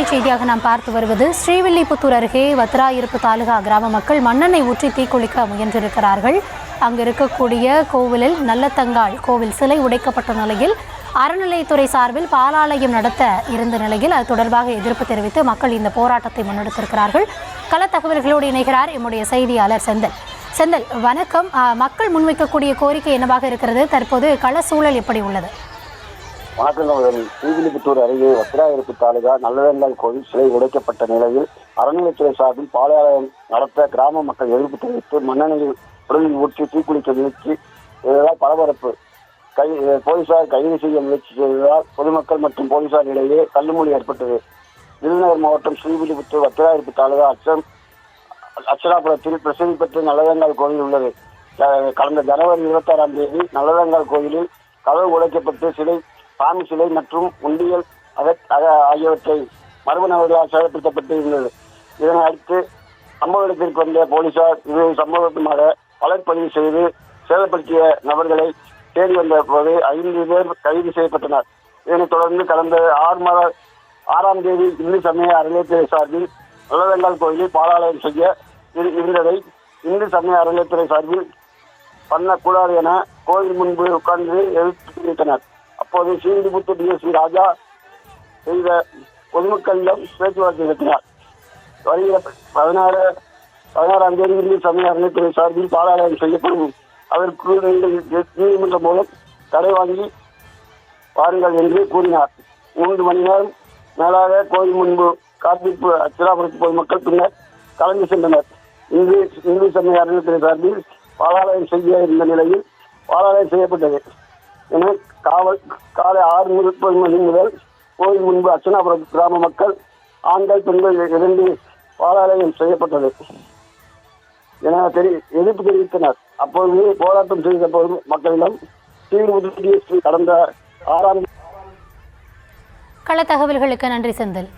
அண்மை செய்தியாக நாம் பார்த்து வருவது ஸ்ரீவில்லிபுத்தூர் அருகே வத்திராயிருப்பு தாலுகா கிராம மக்கள் மண்ணெண்ணெய் ஊற்றி தீக்குளிக்க முயன்றிருக்கிறார்கள். அங்கு இருக்கக்கூடிய கோவிலில் நல்லத்தங்காள் கோவில் சிலை உடைக்கப்பட்ட நிலையில் அறநிலையத்துறை சார்பில் பாலாலயம் நடத்த இருந்த நிலையில் அது தொடர்பாக எதிர்ப்பு தெரிவித்து மக்கள் இந்த போராட்டத்தை முன்னெடுத்திருக்கிறார்கள். கள தகவல்களோடு இணைகிறார் எம்முடைய செய்தியாளர் செந்தில். வணக்கம். மக்கள் முன்வைக்கக்கூடிய கோரிக்கை என்னவாக இருக்கிறது? தற்போது கள சூழல் எப்படி உள்ளது? வணக்கம். ஸ்ரீவில்லிபுத்தூர் அருகே வத்திராயிருப்பு தாலுகா நல்லதங்காள் கோவில் சிலை உடைக்கப்பட்ட நிலையில் அறநிலையத்துறை சார்பில் பாலாலயம் நடத்த கிராம மக்கள் எதிர்ப்பு தெரிவித்து மண்ணெண்ணெயில் உடலில் ஊற்றி தீக்குளிக்க முயற்சி இதனால் பரபரப்பு. போலீசார் கைது செய்ய முயற்சி செய்ததால் பொதுமக்கள் மற்றும் போலீசார் இடையே தள்ளுமுடி ஏற்பட்டது. விருதுநகர் மாவட்டம் ஸ்ரீவில்லிபுத்தூர் வத்திராயிருப்பு தாலுகா அச்சனாபுரத்தில் பிரசித்தி பெற்ற நல்லதங்காள் கோவில் உள்ளது. கடந்த ஜனவரி 26ஆம் தேதி நல்லதங்காள் கோவிலில் கதவு உடைக்கப்பட்டு சாமி சிலை மற்றும் உண்டியல் ஆகியவற்றை மர்ம நபர்களால் சேதப்படுத்தப்பட்டிருந்தது. இதனை அடுத்து சம்பவ இடத்திற்கு வந்த போலீசார் இது சம்பவமாக வழக்கு செய்து சேதப்படுத்திய நபர்களை தேடி வந்த போது 5 பேர் கைது செய்யப்பட்டனர். இதனைத் தொடர்ந்து கடந்த 6ஆம் தேதி இந்து சமய அறநிலையத்துறை சார்பில் நல்லதங்காள் கோயிலில் பாலாலயம் செய்ய இருந்ததை இந்து சமய அறநிலையத்துறை சார்பில் பண்ணக்கூடாது என கோயில் முன்பு உட்கார்ந்து எதிர்த்து தெரிவித்தனர். அப்போது ஸ்ரீவில்லிபுத்தூர் டிஎஸ்பி ராஜா செய்த பொதுமக்களிடம் பேச்சுவார்த்தை நடத்தினார். வருகிற 16ஆம் தேதி இந்து சமய அறநிலையத்துறை சார்பில் பாலாலயம் செய்யப்படும். அதற்கு நீதிமன்றம் மூலம் தடை வாங்கி பாருங்கள் என்று கூறினார். 3 மணி நேரம் மேலாக கோயில் முன்பு காத்திருப்பு அச்சனாபுரத்து பொதுமக்கள் பின்னர் கலந்து சென்றனர். இந்து சமய அறநிலையத்துறை சார்பில் பாலாலயம் செய்ய இருந்த நிலையில் பாலாலயம் செய்யப்பட்டது என காலை 6:30 மணி முதல் கோயில் முன்பு அச்சனாபுரம் கிராம மக்கள் ஆண்கள் பெண்கள் 2 பாலாலயம் செய்யப்பட்டது என எதிர்ப்பு தெரிவித்தனர். அப்போது போராட்டம் செய்த போது மக்களிடம் ஸ்ரீவில்லிபுத்தூர் கடந்த 6ஆம் கள தகவல்களுக்கு நன்றி செந்தில்.